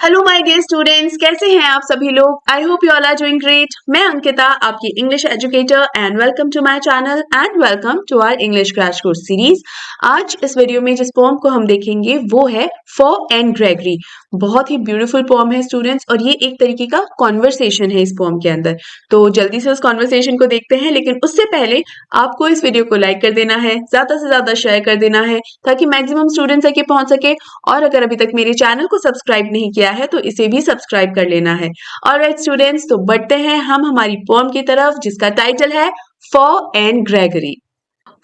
Hello my dear students, कैसे हैं आप सभी लोग। I hope you all are doing great. मैं अंकिता, आपकी English educator, and welcome to my channel and welcome to our English crash course series. आज इस वीडियो में जिस पोएम को हम देखेंगे वो है फॉर एन ग्रेगरी। बहुत ही ब्यूटीफुल पोएम है स्टूडेंट्स, और ये एक तरीके का कॉन्वर्सेशन है इस पोएम के अंदर। तो जल्दी से उस कॉन्वर्सेशन को देखते हैं, लेकिन उससे पहले आपको इस वीडियो को लाइक कर देना है, ज्यादा से ज्यादा शेयर कर देना है ताकि मैक्सिमम स्टूडेंट्स तक ये पहुंच सके। और अगर अभी तक मेरे चैनल को सब्सक्राइब नहीं किया है तो इसे भी सब्सक्राइब कर लेना है। ऑलराइट स्टूडेंट्स, तो बढ़ते हैं हम हमारी पोएम की तरफ जिसका टाइटल है for Anne Gregory.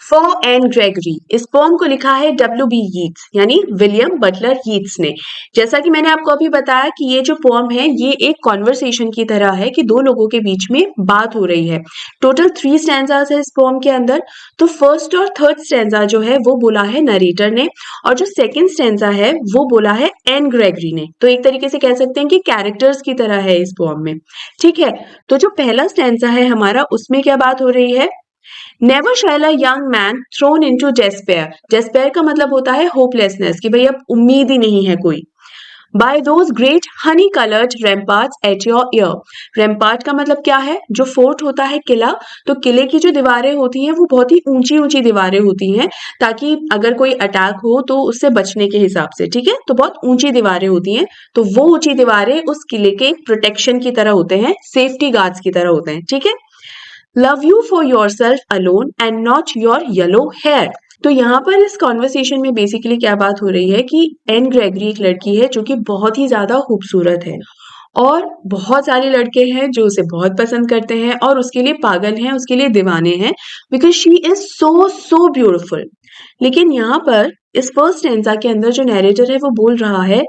For Anne Gregory इस पोएम को लिखा है W.B. यीट्स यानी विलियम बटलर यीट्स ने। जैसा कि मैंने आपको अभी बताया कि ये जो पोएम है ये एक कॉन्वर्सेशन की तरह है कि दो लोगों के बीच में बात हो रही है। टोटल 3 स्टैंजास है इस पोएम के अंदर। तो फर्स्ट और थर्ड स्टैंजा जो है वो बोला है नरेटर ने, और जो सेकंड स्टैंजा है वो बोला है एन ग्रेगरी ने। तो एक तरीके से कह सकते हैं कि कैरेक्टर्स की तरह है इस पोएम में। ठीक है, तो जो पहला स्टैंजा है हमारा उसमें क्या बात हो रही है। Never shall a young man thrown into despair. Despair का मतलब होता है होपलेसनेस, कि भाई अब उम्मीद ही नहीं है कोई। By those great honey coloured ramparts at your ear. Rampart का मतलब क्या है, जो फोर्ट होता है किला। तो किले की जो दीवारें होती हैं वो बहुत ही ऊंची ऊंची दीवारें होती हैं, ताकि अगर कोई अटैक हो तो उससे बचने के हिसाब से। ठीक है, तो बहुत ऊंची दीवारें होती हैं। तो वो ऊंची दीवारें उस किले के एक प्रोटेक्शन की तरह होते हैं, सेफ्टी गार्ड्स की तरह होते हैं। ठीक है, love you for yourself alone and not your yellow hair. तो यहाँ पर इस कॉन्वर्सेशन में बेसिकली क्या बात हो रही है कि एन ग्रेगरी एक लड़की है जो कि बहुत ही ज्यादा खूबसूरत है, और बहुत सारे लड़के हैं जो उसे बहुत पसंद करते हैं और उसके लिए पागल हैं, उसके लिए दीवाने हैं, because she is so so beautiful. लेकिन यहाँ पर इस फर्स्ट स्टैंजा के अंदर जो नैरेटर है वो बोल रहा है,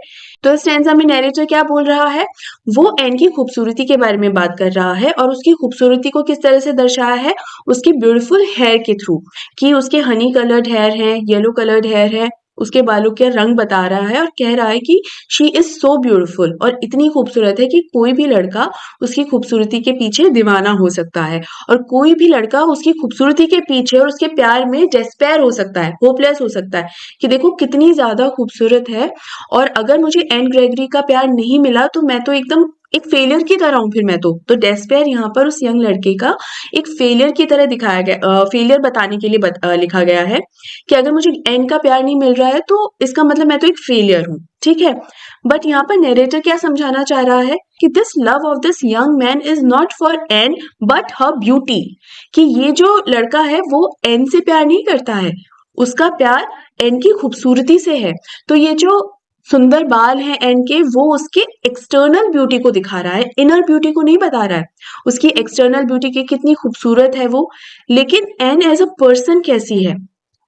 तो इस स्टैंजा में नैरेटर क्या बोल रहा है, वो एन की खूबसूरती के बारे में बात कर रहा है, और उसकी खूबसूरती को किस तरह से दर्शाया है, उसकी ब्यूटीफुल हेयर के थ्रू। कि उसके हनी कलर्ड हेयर है, येलो कलर्ड हेयर है, उसके बालों के रंग बता रहा है और कह रहा है कि शी इज सो ब्यूटीफुल, और इतनी खूबसूरत है कि कोई भी लड़का उसकी खूबसूरती के पीछे दीवाना हो सकता है, और कोई भी लड़का उसकी खूबसूरती के पीछे और उसके प्यार में डेस्पेयर हो सकता है, होपलेस हो सकता है कि देखो कितनी ज्यादा खूबसूरत है, और अगर मुझे एन ग्रेगरी का प्यार नहीं मिला तो मैं तो एकदम एक फेलियर की तरह हूँ। फिर मैं तो डेस्पेयर यहाँ पर उस यंग लड़के का एक फेलियर की तरह दिखाया गया, फेलियर बताने के लिए लिखा गया है कि अगर मुझे एन का प्यार नहीं मिल रहा है तो इसका मतलब मैं तो एक फेलियर हूँ। ठीक है, बट यहाँ पर नरेटर क्या समझाना चाह रहा है कि this love of this young man is not for Anne but her beauty. कि ये जो लड़का है वो एन से प्यार नहीं करता है, उसका प्यार एन की खूबसूरती से है। तो ये जो सुंदर बाल हैं एन के, वो उसके एक्सटर्नल ब्यूटी को दिखा रहा है, इनर ब्यूटी को नहीं बता रहा है। उसकी एक्सटर्नल ब्यूटी की कितनी खूबसूरत है वो, लेकिन एन एज अ पर्सन कैसी है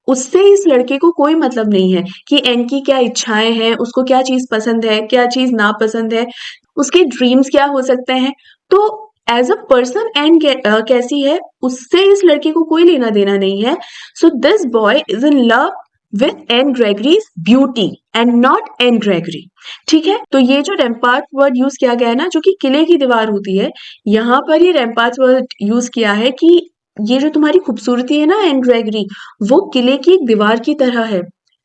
उससे इस लड़के को कोई मतलब नहीं है कि एन की क्या इच्छाएं हैं, उसको क्या चीज पसंद है, क्या चीज नापसंद है, उसके ड्रीम्स क्या हो सकते हैं। तो एज अ पर्सन एन कैसी है उससे इस लड़के को कोई लेना देना नहीं है। So this boy is in love with Anne Gregory's beauty and not Anne Gregory. ठीक है, तो ये जो रैम्पार्ट वर्ड यूज किया गया है ना, जो कि किले की दीवार होती है, यहाँ पर ये रैम्पार्ट वर्ड यूज किया है कि ये जो तुम्हारी खूबसूरती है ना एन ग्रेगरी, वो किले की एक दीवार की तरह है,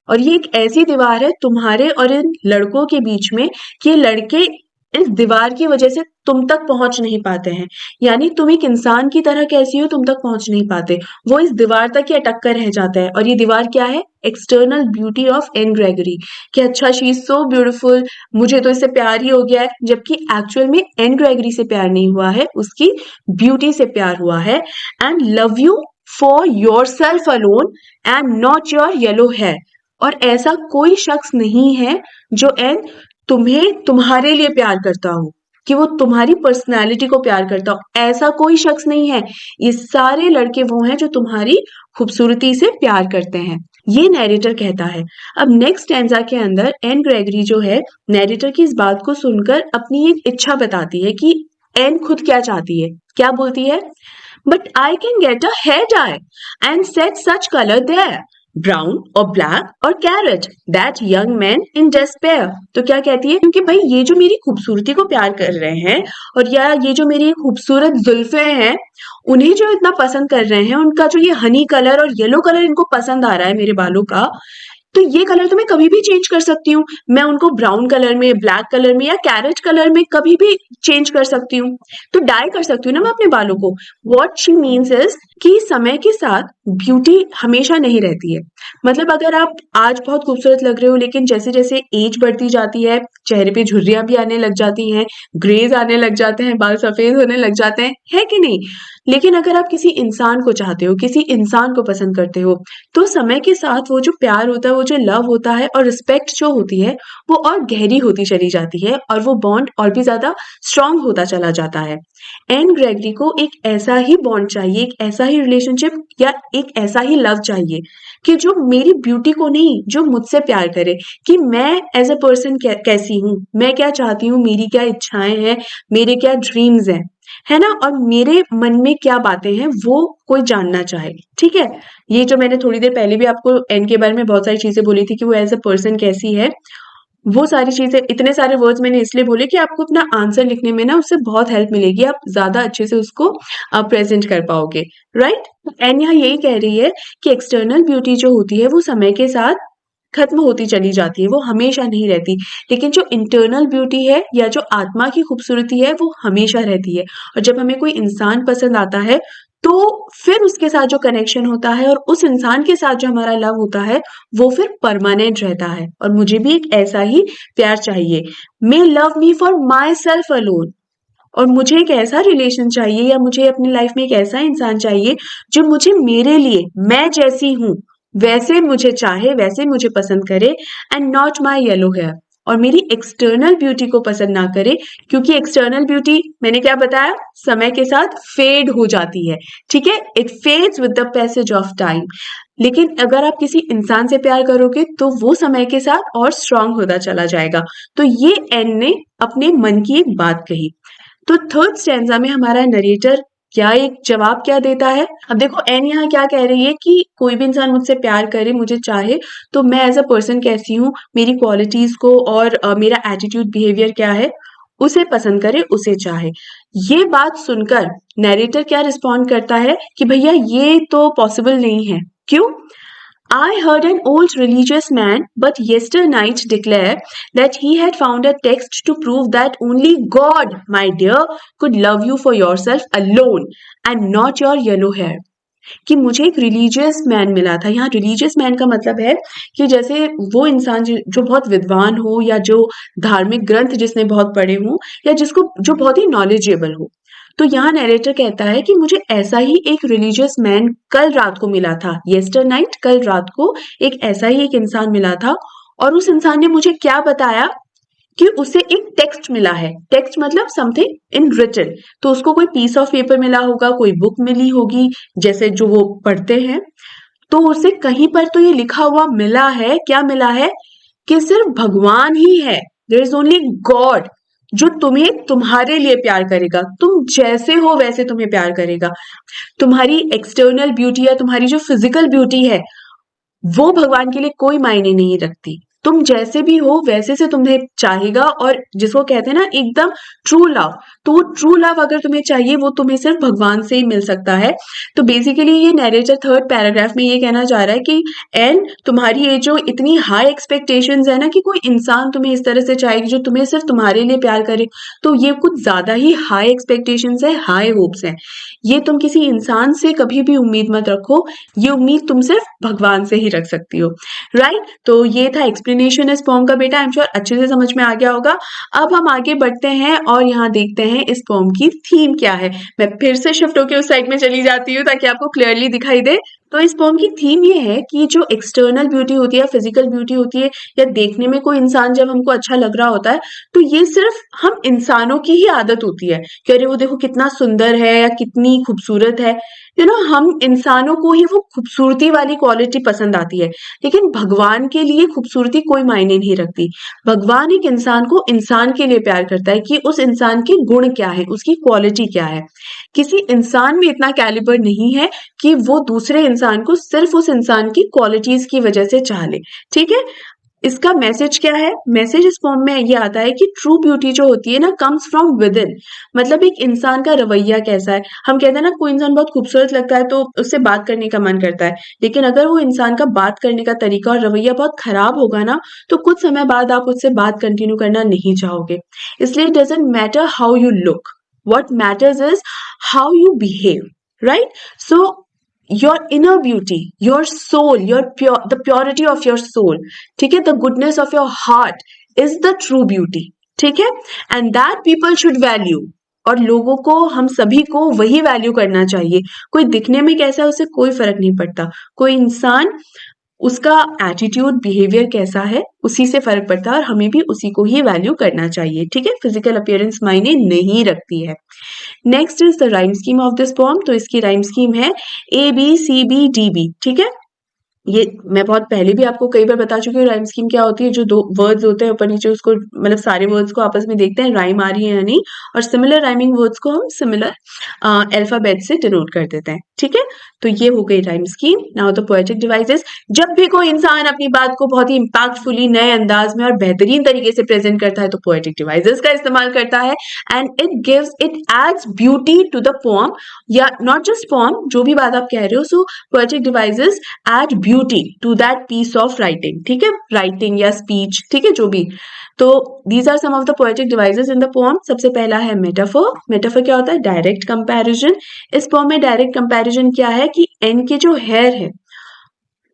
और ये एक ऐसी दीवार है तुम्हारे और इन लड़कों के बीच में कि ये लड़के इस दीवार की वजह से तुम तक पहुंच नहीं पाते हैं। यानी तुम एक इंसान की तरह कैसी हो, तुम तक पहुंच नहीं पाते, वो इस दीवार तक ही अटक कर रह जाता है। और ये दीवार क्या है, external beauty of Anne Gregory, कि अच्छा शी इज सो ब्यूटीफुल, मुझे तो इससे प्यार ही हो गया है, जबकि एक्चुअल में एन ग्रेगरी से प्यार नहीं हुआ है, उसकी ब्यूटी से प्यार हुआ है। And love you for yourself alone and not your yellow hair. और ऐसा कोई शख्स नहीं है जो एन तुम्हें तुम्हारे लिए प्यार करता हो, कि वो तुम्हारी पर्सनैलिटी को प्यार करता हो, ऐसा कोई शख्स नहीं है। ये सारे लड़के वो हैं जो तुम्हारी खूबसूरती से प्यार करते हैं, ये नैरेटर कहता है। अब नेक्स्ट स्टैंजा के अंदर एन ग्रेगरी जो है, नैरेटर की इस बात को सुनकर अपनी एक इच्छा बताती है कि एन खुद क्या चाहती है। क्या बोलती है, but I can get a hair dye and set such colour there, brown और ब्लैक और carrot, that young man in despair. तो क्या कहती है, क्योंकि भाई ये जो मेरी खूबसूरती को प्यार कर रहे हैं, और या ये जो मेरी खूबसूरत जुल्फे हैं, उन्हें जो इतना पसंद कर रहे हैं, उनका जो ये हनी कलर और येलो कलर इनको पसंद आ रहा है मेरे बालों का, तो ये कलर तो मैं कभी भी चेंज कर सकती हूँ, मैं उनको ब्राउन कलर में, ब्लैक कलर में या कैरेट कलर में कभी भी चेंज कर सकती हूँ, तो डाई कर सकती हूँ ना मैं अपने बालों को। वॉट शी मीन्स इज कि समय के साथ ब्यूटी हमेशा नहीं रहती है। मतलब अगर आप आज बहुत खूबसूरत लग रहे हो, लेकिन जैसे जैसे एज बढ़ती जाती है, चेहरे पे झुर्रियां भी आने लग जाती हैं, ग्रेज आने लग जाते हैं, बाल सफेद होने लग जाते हैं, है कि नहीं? लेकिन अगर आप किसी इंसान को चाहते हो, किसी इंसान को पसंद करते हो, तो समय के साथ वो जो प्यार होता है, वो जो लव होता है और रिस्पेक्ट जो होती है, वो और गहरी होती चली जाती है और वो बॉन्ड और भी ज्यादा स्ट्रांग होता चला जाता है। एन ग्रेगरी को एक ऐसा ही बॉन्ड चाहिए, एक ऐसा ही रिलेशनशिप या एक ऐसा ही लव चाहिए कि जो मेरी ब्यूटी को नहीं, जो मुझसे प्यार करे, कि मैं एज अ पर्सन कैसी हूँ, मैं क्या चाहती हूँ, मेरी क्या इच्छाएं हैं, मेरे क्या ड्रीम्स हैं, है ना, और मेरे मन में क्या बातें हैं, वो कोई जानना चाहे। ठीक है, ये जो मैंने थोड़ी देर पहले भी आपको एन के बारे में बहुत सारी चीजें बोली थी कि वो एज अ पर्सन कैसी है, वो सारी चीजें, इतने सारे वर्ड्स मैंने इसलिए बोले कि आपको अपना आंसर लिखने में ना उससे बहुत हेल्प मिलेगी, आप ज्यादा अच्छे से उसको प्रेजेंट कर पाओगे। राइट, एंड यहाँ यही कह रही है कि एक्सटर्नल ब्यूटी जो होती है वो समय के साथ खत्म होती चली जाती है, वो हमेशा नहीं रहती, लेकिन जो इंटरनल ब्यूटी है या जो आत्मा की खूबसूरती है वो हमेशा रहती है। और जब हमें कोई इंसान पसंद आता है, तो फिर उसके साथ जो कनेक्शन होता है और उस इंसान के साथ जो हमारा लव होता है, वो फिर परमानेंट रहता है। और मुझे भी एक ऐसा ही प्यार चाहिए, मे love me for my self alone. और मुझे एक ऐसा रिलेशन चाहिए या मुझे अपनी लाइफ में एक ऐसा इंसान चाहिए जो मुझे, मेरे लिए, मैं जैसी हूं वैसे मुझे चाहे, वैसे मुझे पसंद करे, and not my yellow hair. और मेरी एक्सटर्नल ब्यूटी को पसंद ना करे, क्योंकि एक्सटर्नल ब्यूटी मैंने क्या बताया, समय के साथ फेड हो जाती है। ठीक है, it fades with the passage of time. लेकिन अगर आप किसी इंसान से प्यार करोगे तो वो समय के साथ और स्ट्रांग होता चला जाएगा। तो ये एन ने अपने मन की एक बात कही। तो थर्ड स्टैंजा में हमारा नरेटर क्या एक जवाब क्या देता है। अब देखो एन यहाँ क्या कह रही है कि कोई भी इंसान मुझसे प्यार करे, मुझे चाहे, तो मैं एज अ पर्सन कैसी हूँ, मेरी क्वालिटीज को और मेरा एटीट्यूड बिहेवियर क्या है, उसे पसंद करे, उसे चाहे। ये बात सुनकर नरेटर क्या रिस्पॉन्ड करता है कि भैया ये तो पॉसिबल नहीं है। क्यों? I heard an old religious man but yesternight declare that he had found a text to prove that only God, my dear, could love you for yourself alone and not your yellow hair. कि मुझे एक religious man मिला था। यहाँ religious man का मतलब है कि जैसे वो इंसान जो बहुत विद्वान हो या जो धार्मिक ग्रंथ जिसने बहुत पढ़े हों या जिसको जो बहुत ही नॉलेजेबल हो। तो यहाँ नरेटर कहता है कि मुझे ऐसा ही एक रिलीजियस मैन कल रात को मिला था, येस्टर नाइट, कल रात को एक ऐसा ही एक इंसान मिला था। और उस इंसान ने मुझे क्या बताया कि उसे एक टेक्स्ट मिला है। टेक्स्ट मतलब समथिंग इन रिटन, तो उसको कोई पीस ऑफ पेपर मिला होगा, कोई बुक मिली होगी, जैसे जो वो पढ़ते हैं। तो उसे कहीं पर तो ये लिखा हुआ मिला है, क्या मिला है, कि सिर्फ भगवान ही है, देयर इज ओनली गॉड, जो तुम्हें तुम्हारे लिए प्यार करेगा, तुम जैसे हो वैसे तुम्हें प्यार करेगा। तुम्हारी एक्सटर्नल ब्यूटी या तुम्हारी जो फिजिकल ब्यूटी है, वो भगवान के लिए कोई मायने नहीं रखती। तुम जैसे भी हो वैसे से तुम्हें चाहेगा, और जिसको कहते हैं ना एकदम ट्रू लव, तो वो ट्रू लव अगर तुम्हें चाहिए वो तुम्हें सिर्फ भगवान से ही मिल सकता है। तो बेसिकली ये नैरेटर थर्ड पैराग्राफ में ये कहना चाह रहा है कि एन, तुम्हारी ये जो इतनी हाई एक्सपेक्टेशंस है ना कि कोई इंसान तुम्हें इस तरह से चाहे जो तुम्हें सिर्फ तुम्हारे लिए प्यार करे, तो ये कुछ ज्यादा ही हाई एक्सपेक्टेशंस है, हाई होप्स है। ये तुम किसी इंसान से कभी भी उम्मीद मत रखो, ये उम्मीद तुम सिर्फ भगवान से ही रख सकती हो। राइट, तो ये था एक्सप्लेनेशन इस पोम का बेटा, आई एम श्योर अच्छे से समझ में आ गया होगा। अब हम आगे बढ़ते हैं और यहाँ देखते हैं इस पोम की थीम क्या है। मैं फिर से शिफ्ट होकर उस साइड में चली जाती हूँ ताकि आपको क्लियरली दिखाई दे। तो इस पोम की थीम ये है कि जो एक्सटर्नल ब्यूटी होती है, फिजिकल ब्यूटी होती है, या देखने में कोई इंसान जब हमको अच्छा लग रहा होता है, तो ये सिर्फ हम इंसानों की ही आदत होती है कि अरे वो देखो कितना सुंदर है या कितनी खूबसूरत है। हम इंसानों को ही वो खूबसूरती वाली क्वालिटी पसंद आती है, लेकिन भगवान के लिए खूबसूरती कोई मायने नहीं रखती। भगवान एक इंसान को इंसान के लिए प्यार करता है कि उस इंसान के गुण क्या है, उसकी क्वालिटी क्या है। किसी इंसान में इतना कैलिबर नहीं है कि वो दूसरे इंसान को सिर्फ उस इंसान की क्वालिटीज की वजह से चाह ले। ठीक है, इसका मैसेज क्या है? मैसेज इस फॉर्म में ये आता है कि ट्रू ब्यूटी जो होती है ना कम्स फ्रॉम विद इन। मतलब एक इंसान का रवैया कैसा है। हम कहते हैं ना कोई इंसान बहुत खूबसूरत लगता है तो उससे बात करने का मन करता है, लेकिन अगर वो इंसान का बात करने का तरीका और रवैया बहुत खराब होगा ना तो कुछ समय बाद आप उससे बात कंटिन्यू करना नहीं चाहोगे। इसलिए it doesn't matter how you look, what matters is how you behave, right? So your inner beauty, your soul, the purity of your soul, ठीक है, the goodness of your heart is the true beauty, ठीक है, and that people should value। और लोगों को, हम सभी को वही वैल्यू करना चाहिए। कोई दिखने में कैसा है उससे कोई फर्क नहीं पड़ता, कोई इंसान उसका एटीट्यूड बिहेवियर कैसा है उसी से फर्क पड़ता है और हमें भी उसी को ही वैल्यू करना चाहिए, ठीक है। फिजिकल अपीयरेंस मायने नहीं रखती है। Next is the rhyme scheme of this poem. तो इसकी राइम स्कीम है ABCBDB, ठीक है। ये मैं बहुत पहले भी आपको कई बार बता चुकी हूँ राइम स्कीम क्या होती है। जो दो वर्ड्स होते हैं ऊपर नीचे उसको मतलब सारे वर्ड्स को आपस में देखते हैं राइम आ रही है या नहीं, और सिमिलर राइमिंग वर्ड्स को हम सिमिलर अल्फाबेट से डिनोट कर देते हैं, ठीक है। तो ये हो गई rhyme scheme. Now the poetic devices. जब भी कोई इंसान अपनी बात को बहुत ही इम्पैक्टफुली नए अंदाज में और बेहतरीन तरीके से प्रेजेंट करता है तो पोएटिक डिवाइसेस का इस्तेमाल करता है, and it aids beauty to the poem, या नॉट जस्ट पोएम, जो भी बात आप कह रहे हो। So poetic devices add beauty to that piece of writing, ठीक है, राइटिंग या स्पीच, ठीक है, जो भी। तो these are some of the poetic devices in the poem. सबसे पहला है मेटाफर। मेटाफर क्या होता है? Direct comparison. इस पोएम में डायरेक्ट कंपैरिजन क्या है कि एन के जो हेयर है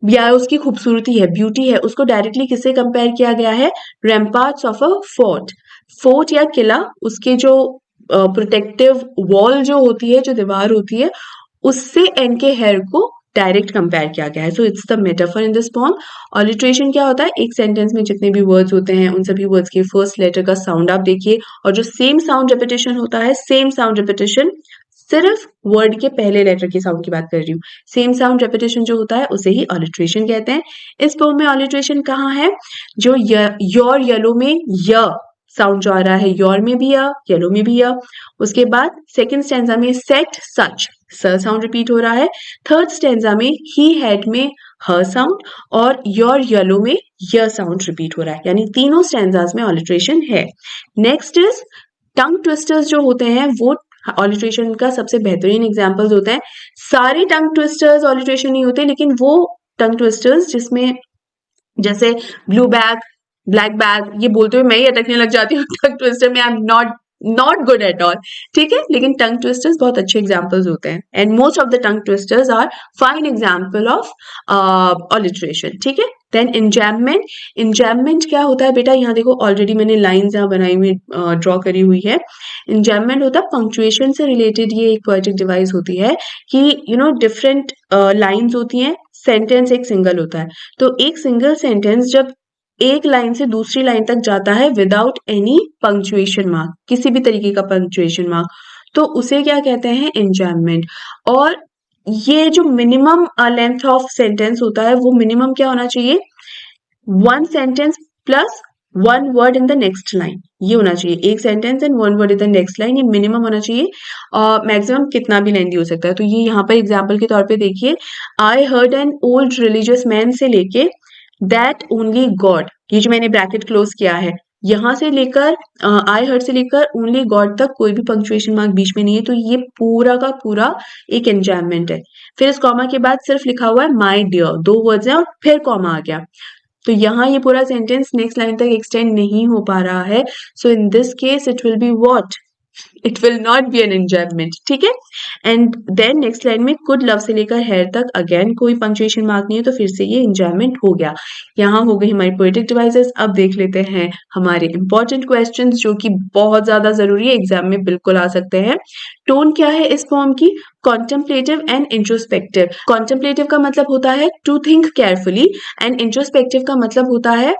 या उसकी खूबसूरती है, ब्यूटी है, उसको डायरेक्टली किससे कंपेयर किया गया है? रैम्पार्ट्स ऑफ अ फोर्ट। फोर्ट या किला, उसके जो प्रोटेक्टिव वॉल जो होती है, जो दीवार होती है, उससे एन के हेयर को डायरेक्ट कंपेयर किया गया है। So it's the metaphor in this poem. Alliteration क्या होता है? एक सेंटेंस में जितने भी वर्ड्स होते हैं उन सभी वर्ड्स के फर्स्ट लेटर का साउंड आप देखिए, और जो सेम साउंड रेपिटेशन होता है, सेम साउंड रेपिटेशन, सिर्फ वर्ड के पहले लेटर के साउंड की बात कर रही हूँ, सेम साउंड रेपिटेशन जो होता है उसे ही ऑलिट्रेशन कहते हैं। इस पोएम में ऑलिट्रेशन कहाँ है? जो योर येलो में य साउंड जो आ रहा है, योर में भी य, येलो में भी य। उसके बाद सेकंड स्टैंजा में सेट सच स साउंड रिपीट हो रहा है। थर्ड स्टैंजा में ही हैड में ह साउंड, और योर येलो में य साउंड रिपीट हो रहा है, यानी तीनों स्टैंजाज में ऑलिट्रेशन है। नेक्स्ट इज टंग ट्विस्टर्स जो होते हैं वो ऑलिट्रेशन का सबसे बेहतरीन एग्जाम्पल्स होते हैं। सारे टंग ट्विस्टर्स ऑलिट्रेशन नहीं होते, लेकिन वो टंग ट्विस्टर्स जिसमें जैसे ब्लू बैग, ब्लैक बैग, ये बोलते हुए मैं ही अटकने लग जाती हूँ टंग ट्विस्टर में। I am not good at all, ठीक है, लेकिन टंग ट्विस्टर्स बहुत अच्छे एग्जाम्पल्स होते हैं, and most of the tongue twisters are fine example of alliteration, ठीक है। देन इंजैममेंट। इंजैममेंट क्या होता है बेटा? यहाँ देखो ऑलरेडी मैंने लाइंस यहाँ बनाई हुई ड्रॉ करी हुई है। इंजैममेंट होता है पंक्चुएशन से रिलेटेड, ये एक पोएटिक डिवाइस होती है कि डिफरेंट लाइंस होती हैं, सेंटेंस एक सिंगल होता है, तो एक सिंगल सेंटेंस जब एक लाइन से दूसरी लाइन तक जाता है विदाउट एनी पंक्चुएशन मार्क, किसी भी तरीके का पंक्चुएशन मार्क, तो उसे क्या कहते हैं? इंजैममेंट। और ये जो मिनिमम लेंथ ऑफ सेंटेंस होता है वो मिनिमम क्या होना चाहिए? One sentence plus one word in the next line, ये होना चाहिए। एक sentence and one word in the next line, ये मिनिमम होना चाहिए। मैक्सिमम कितना भी लेंदी हो सकता है। तो ये यहाँ पर एग्जाम्पल के तौर पे देखिए, I heard an old religious man से लेके दैट ओनली गॉड, ये जो मैंने ब्रैकेट क्लोज किया है, यहाँ से लेकर आई हर्ड से लेकर ओनली गॉड तक कोई भी पंक्चुएशन मार्क बीच में नहीं है, तो ये पूरा का पूरा एक एंजॉयमेंट है। फिर इस कॉमा के बाद सिर्फ लिखा हुआ है माई डियर, दो वर्ड्स हैं और फिर कॉमा आ गया, तो यहाँ ये पूरा सेंटेंस नेक्स्ट लाइन तक एक्सटेंड नहीं हो पा रहा है। So in this case it will be what? It will not be an enjoyment, ठीक है। एंड देन नेक्स्ट लाइन में कुड लव से लेकर हेयर तक अगेन कोई पंक्चुएशन मार्क नहीं है, तो फिर से ये एंजॉयमेंट हो गया। यहाँ हो गई हमारी पोएटिक डिवाइसेस। अब देख लेते हैं हमारे इंपॉर्टेंट क्वेश्चंस जो कि बहुत ज्यादा जरूरी है, एग्जाम में बिल्कुल आ सकते हैं। टोन क्या है इस पोएम की? Contemplative and introspective. कॉन्टेम्पलेटिव का मतलब होता है to think carefully, and introspective का मतलब होता है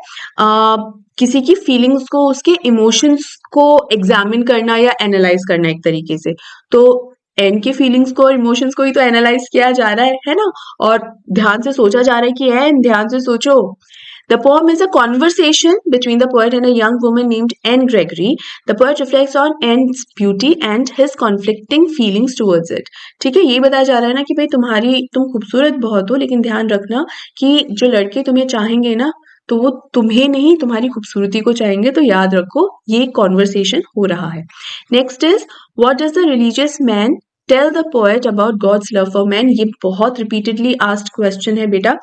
किसी की फीलिंग्स को, उसके इमोशंस को एग्जामिन करना या एनालाइज करना एक तरीके से। तो एन की फीलिंग्स को और इमोशंस को ही तो एनालाइज किया जा रहा है ना, और ध्यान से सोचा जा रहा है कि एन ध्यान से सोचो। The poem is a conversation between the poet and a young woman named Anne Gregory. The poet reflects on Anne's beauty and his conflicting feelings towards it. ठीक है, ये बताया जा रहा है ना कि भाई तुम खूबसूरत बहुत हो, लेकिन ध्यान रखना कि जो लड़के तुम्हें चाहेंगे ना तो वो तुम्हें नहीं तुम्हारी खूबसूरती को चाहेंगे, तो याद रखो ये कॉन्वर्सेशन हो रहा है। Next is what does the religious man tell the poet about God's love for man. ये बहुत रिपीटेडली आस्क्ड क्वेश्चन है बेटा,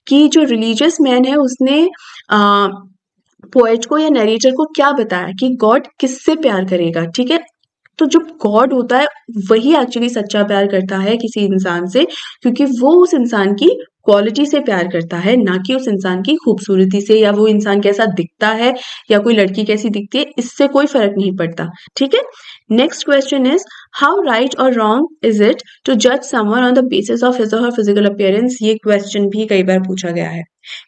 कि जो रिलीजियस मैन है उसने पोएट को या नरेटर को क्या बताया कि गॉड किससे प्यार करेगा, ठीक है। तो जो गॉड होता है वही एक्चुअली सच्चा प्यार करता है किसी इंसान से, क्योंकि वो उस इंसान की क्वालिटी से प्यार करता है, ना कि उस इंसान की खूबसूरती से, या वो इंसान कैसा दिखता है या कोई लड़की कैसी दिखती है, इससे कोई फर्क नहीं पड़ता, ठीक है। Next question is how right और रॉन्ग इज इट टू जज someone on the basis of his और हर फिजिकल अपीयरेंस। ये क्वेश्चन भी कई बार पूछा गया है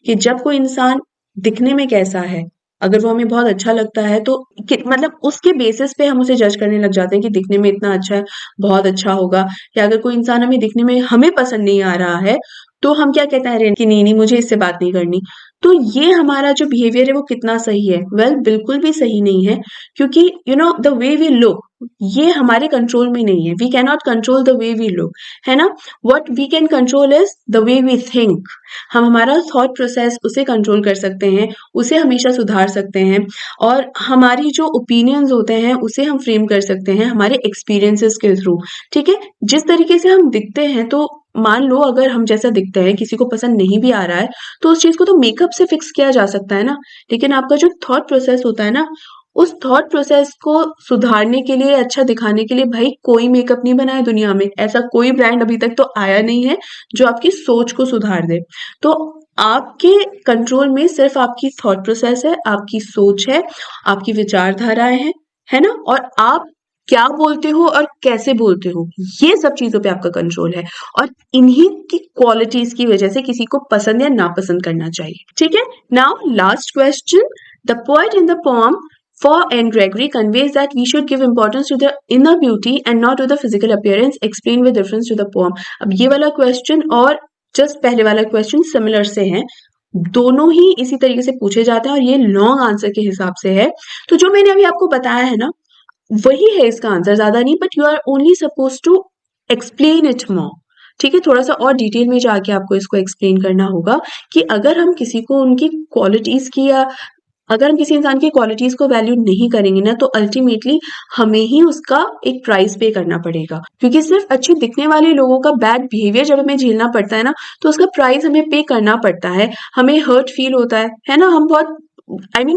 कि जब कोई इंसान दिखने में कैसा है, अगर वो हमें बहुत अच्छा लगता है तो मतलब उसके बेसिस पे हम उसे जज करने लग जाते हैं कि दिखने में इतना अच्छा है, बहुत अच्छा होगा। या अगर कोई इंसान हमें दिखने में हमें पसंद नहीं आ रहा है, तो हम क्या कहते हैं, अरे कि नहीं नहीं मुझे इससे बात नहीं करनी। तो ये हमारा जो बिहेवियर है वो कितना सही है? वेल, बिल्कुल भी सही नहीं है, क्योंकि द वे वी लुक, ये हमारे कंट्रोल में नहीं है। We can not control the way we look, है ना। What we can control is the way we think. हम हमारा थॉट प्रोसेस उसे कंट्रोल कर सकते हैं, उसे हमेशा सुधार सकते हैं, और हमारी जो ओपिनियंस होते हैं उसे हम फ्रेम कर सकते हैं हमारे एक्सपीरियंसेस के थ्रू, ठीक है। जिस तरीके से हम दिखते हैं, तो मान लो अगर हम जैसा दिखते हैं किसी को पसंद नहीं भी आ रहा है, तो उस चीज को तो मेकअप से फिक्स किया जा सकता है ना। लेकिन आपका जो थॉट प्रोसेस होता है ना, उस थॉट प्रोसेस को सुधारने के लिए, अच्छा दिखाने के लिए भाई कोई मेकअप नहीं बना है दुनिया में। ऐसा कोई ब्रांड अभी तक तो आया नहीं है जो आपकी सोच को सुधार दे। तो आपके कंट्रोल में सिर्फ आपकी थॉट प्रोसेस है, आपकी सोच है, आपकी विचारधाराएं हैं, है ना। और आप क्या बोलते हो और कैसे बोलते हो, ये सब चीजों पे आपका कंट्रोल है। और इन्हीं की क्वालिटीज की वजह से किसी को पसंद या नापसंद करना चाहिए, ठीक है। Now last question, the poet in the poem For N. Gregory conveys that we should give importance to the inner beauty and not to the physical appearance. Explain with reference to the poem. अब ये वाला question और just पहले वाला question similar से हैं, दोनों ही इसी तरीके से पूछे जाते हैं और ये लॉन्ग आंसर के हिसाब से है। तो जो मैंने अभी आपको बताया है ना, वही है इसका आंसर, ज्यादा नहीं, but you are only suppose to explain it more, ठीक है। थोड़ा सा और डिटेल में जाके आपको इसको एक्सप्लेन करना होगा कि अगर हम किसी को उनकी क्वालिटीज की, या अगर हम किसी इंसान की क्वालिटीज को वैल्यू नहीं करेंगे ना, तो अल्टीमेटली हमें ही उसका एक प्राइस पे करना पड़ेगा। क्योंकि सिर्फ अच्छे दिखने वाले लोगों का बैड बिहेवियर जब हमें झेलना पड़ता है ना, तो उसका प्राइस हमें पे करना पड़ता है, हमें हर्ट फील होता है ना। हम बहुत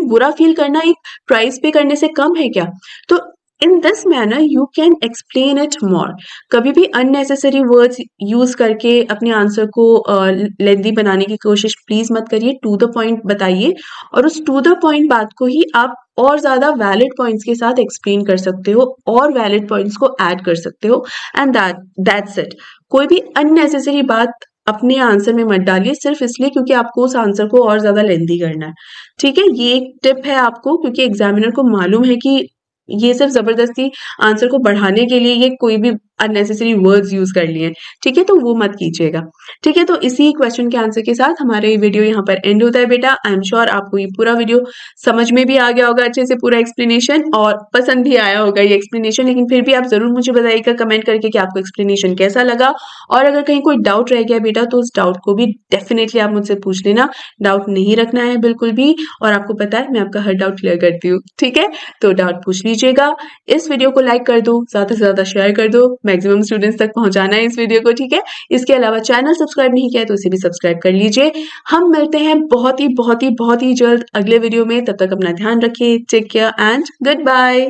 बुरा फील करना एक प्राइस पे करने से कम है क्या? तो in this manner you can explain it मोर। कभी भी अननेसेसरी वर्ड्स यूज करके अपने आंसर को लेंदी बनाने की कोशिश प्लीज मत करिए, टू द पॉइंट बताइए, और उस टू द पॉइंट बात को ही आप और ज्यादा वैलिड पॉइंट्स के साथ एक्सप्लेन कर सकते हो, और वैलिड पॉइंट्स को ऐड कर सकते हो, एंड दैट्स इट। कोई भी अननेसेसरी बात अपने आंसर में मत डालिए सिर्फ इसलिए क्योंकि आपको उस आंसर को और ज्यादा लेंदी करना है, ठीक है। ये एक टिप है आपको, क्योंकि एग्जामिनर को मालूम है कि ये सिर्फ जबरदस्ती आंसर को बढ़ाने के लिए ये कोई भी अननेसेसरी वर्ड्स यूज कर लिए, ठीक है। तो वो मत कीजिएगा, ठीक है। तो इसी क्वेश्चन के आंसर के साथ हमारा ये वीडियो यहाँ पर एंड होता है बेटा। आई एम श्योर आपको ये पूरा वीडियो समझ में भी आ गया होगा अच्छे से, पूरा एक्सप्लेनेशन, और पसंद भी आया होगा ये एक्सप्लेनेशन। लेकिन फिर भी आप जरूर मुझे बताइएगा कमेंट करके कि आपको एक्सप्लेनेशन कैसा लगा, और अगर कहीं कोई डाउट रह गया बेटा, तो उस डाउट को भी डेफिनेटली आप मुझसे पूछ लेना। डाउट नहीं रखना है बिल्कुल भी, और आपको पता है मैं आपका हर डाउट क्लियर करती हूँ, ठीक है। तो डाउट पूछ लीजिएगा। इस वीडियो को लाइक कर दो, ज्यादा से ज्यादा शेयर कर दो, मैक्सिमम स्टूडेंट्स तक पहुंचाना है इस वीडियो को, ठीक है। इसके अलावा चैनल सब्सक्राइब नहीं किया है तो इसे भी सब्सक्राइब कर लीजिए। हम मिलते हैं बहुत ही जल्द अगले वीडियो में। तब तक अपना ध्यान रखिए, take care and good bye.